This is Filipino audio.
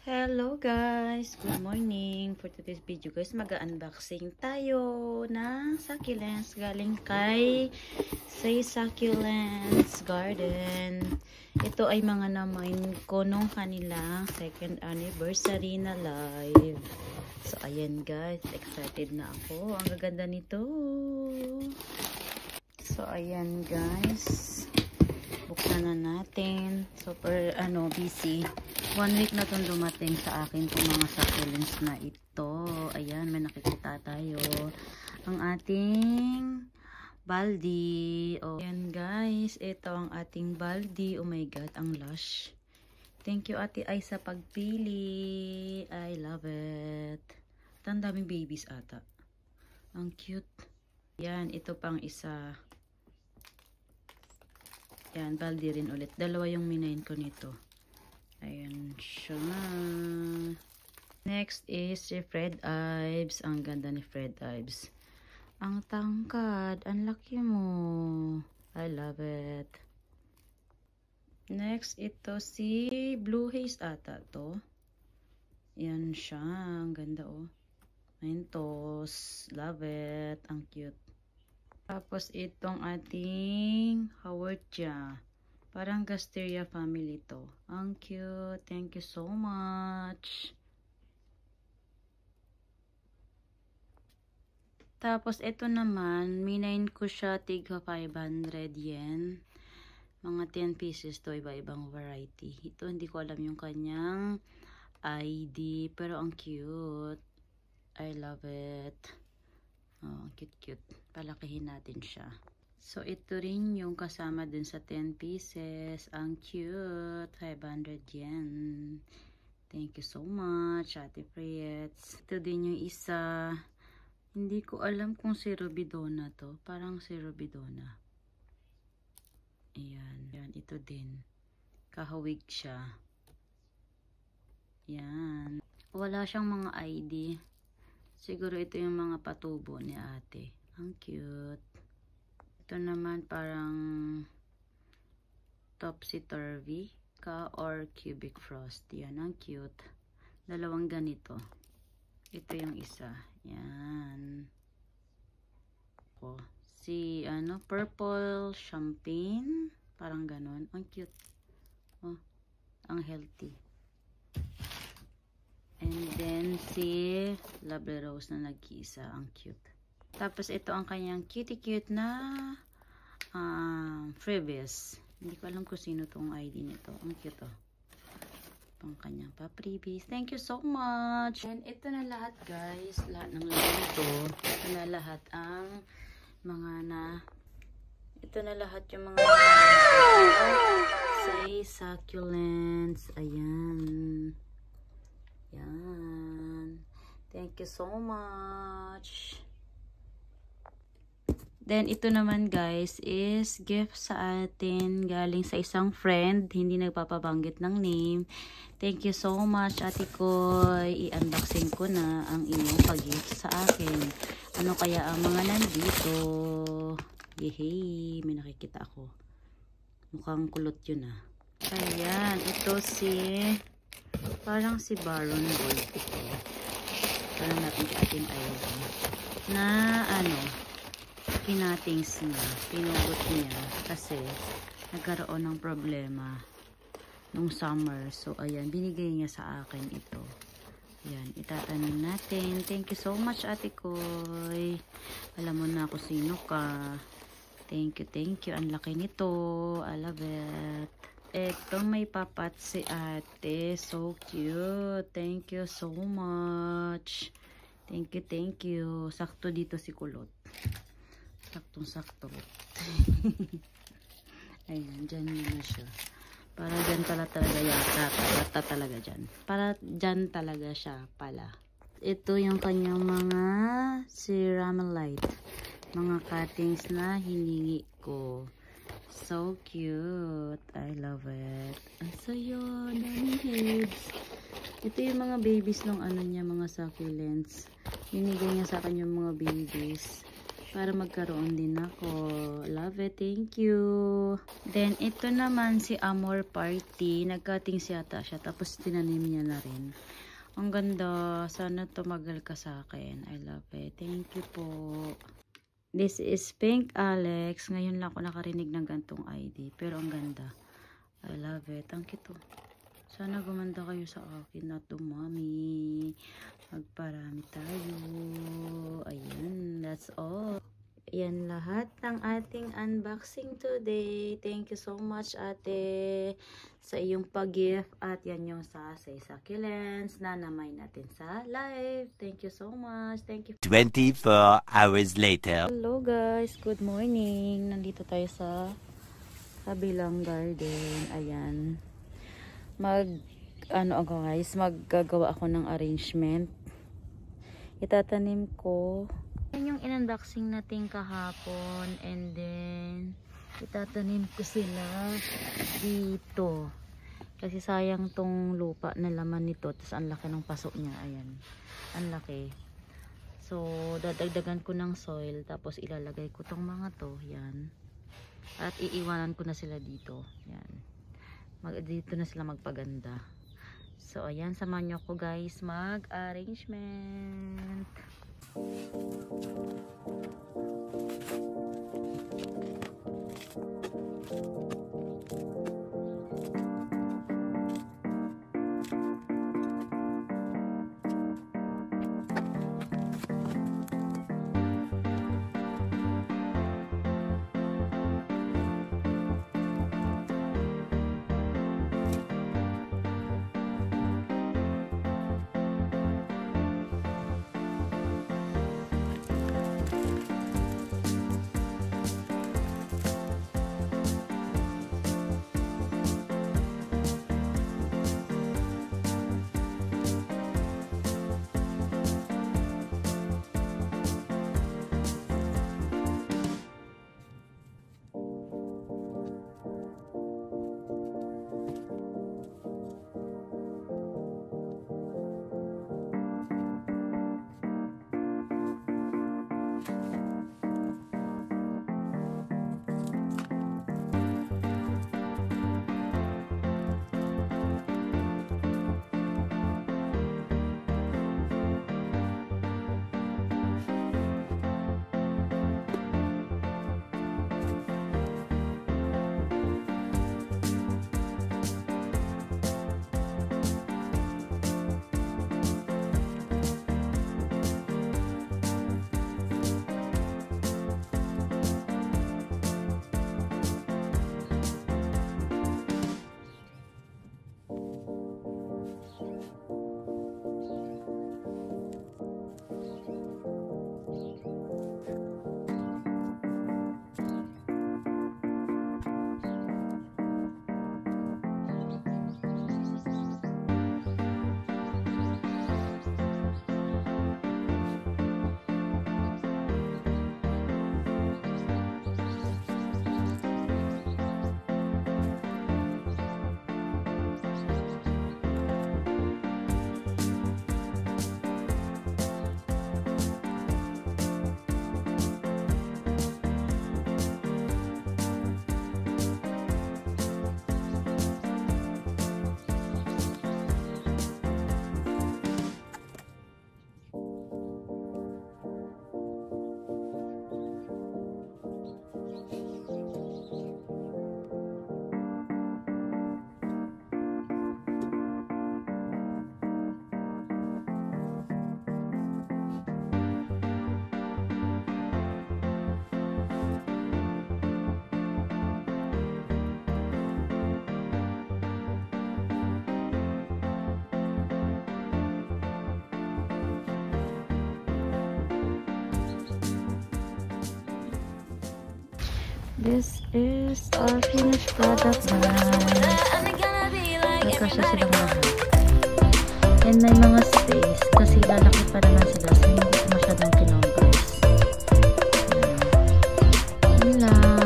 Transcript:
Hello guys! Good morning! For today's video guys, mag-unboxing tayo ng succulents galing kay Say Succulents Garden. Ito ay mga namain ko nung kanilang 2nd anniversary na live. So ayan guys, excited na ako. Ang gaganda nito. So ayan guys, buksan na natin. Super busy. 1 week na itong dumating sa akin itong mga succulents na ito. Ayan, may nakikita tayo. Ang ating baldi. Oh, ayan guys, ito ang ating baldi. Oh my god, ang lush. Thank you Ate Ay sa pagpili. I love it. Ang daming babies ata. Ang cute. Yan, ito pang isa. Yan, baldi rin ulit. Dalawa yung minain ko nito. Ayan siya. Next is si Fred Ives. Ang ganda ni Fred Ives. Ang tangkad. Ang laki mo. I love it. Next, ito si Blue Haze ata to. Ayan siya. Ang ganda oh. Mentos. Love it. Ang cute. Tapos itong ating Howardja. Parang Gasteria family to. Ang cute. Thank you so much. Tapos ito naman, minain ko siya tigha 500 yen. Mga 10 pieces to, iba-ibang variety. Ito hindi ko alam yung kanyang ID, pero ang cute. I love it. Oh, cute. Palakihin natin siya. So, ito rin yung kasama dun sa 10 pieces. Ang cute. 500 yen. Thank you so much, Ate Priets. Ito din yung isa. Hindi ko alam kung si Robidona to. Parang si Robidona. Ayan. Yan, ito din. Kahawig siya. Yan. Wala siyang mga ID. Siguro ito yung mga patubo ni ate. Ang cute. Ito naman parang topsy-turvy ka or cubic frost. Yan, ang cute. Dalawang ganito. Ito yung isa. Yan. Oh, si purple champagne. Parang ganon. Ang cute. Oh, ang healthy. And then si Lovely Rose na nag-iisa. Ang cute. Tapos ito ang kanyang cute na freebies. Hindi ko alam kung sino tong ID nito. Ang cute oh. Pang kanyang pa-freebies. Thank you so much. And ito na lahat guys. Lahat ng lahat ito. Ito na lahat ang mga ito na lahat yung mga Say Succulents. Ayan. Yan. Thank you so much. Then, ito naman guys is gift sa atin galing sa isang friend. Hindi nagpapabanggit ng name. Thank you so much, Ate Koy. I-unboxing ko na ang inyong pag-gift sa akin. Ano kaya ang mga nandito? Yehey! May nakikita ako. Mukhang kulot yun ah. Ayan. Ito parang si Baron Gold ito. Parang natin sa ating iron. Na kinatings niya, pinugot niya kasi nagkaroon ng problema nung summer. So, ayan, binigay niya sa akin ito. Ayan, itatanim natin. Thank you so much, Ate Koy. Alam mo na ako sino ka. Thank you. Ang laki nito. I love it. Ito, may papat si ate. So cute. Thank you so much. Thank you. Sakto dito si kulot. Saktong-sakto. Ayan, dyan na siya. Para dyan talaga yata. Talaga dyan. Para dyan talaga siya pala. Ito yung kanyang mga ceramylite. Mga cuttings na hiningi ko. So cute. I love it. So yun. Daming heads. Ito yung mga babies ng niya, mga succulents. Binigay niya sa akin yung mga babies. para magkaroon din ako. Love it. Thank you. Then, ito naman si Amor Party. Nag-cutting yata siya. Tapos, tinanim niya na rin. Ang ganda. Sana tumagal ka sa akin. I love it. Thank you po. This is Pink Alex. Ngayon lang ako nakarinig ng gantong ID. Pero ang ganda. I love it. Ang cute. Sana gumanda kayo sa akin at dumami. Magparami tayo. Ayan, that's all. Ayan lahat ng ating unboxing today. Thank you so much, ate, sa iyong pag-gift. At yan yung sa succulents na namay natin sa live. Thank you so much. Thank you. 24 hours later. Hello guys, good morning. Nandito tayo sa kabilang garden. Ayan. Maggagawa ako ng arrangement. Itatanim ko. Yan yung in-unboxing natin kahapon. And then, itatanim ko sila dito. Kasi sayang tong lupa na laman nito. Tapos ang laki ng pasok niya. Ayan. Ang laki. So, dadagdagan ko ng soil. Tapos ilalagay ko tong mga to. Yan. At iiwanan ko na sila dito. Yan. Dito na sila magpaganda. So, ayan, samahan nyo ako guys mag-arrangement. This is our finished product na. Nagkasya silang lahat. And may mga space kasi lalaki pa naman sila so hindi ko masyadong kinongpress. Yun lang.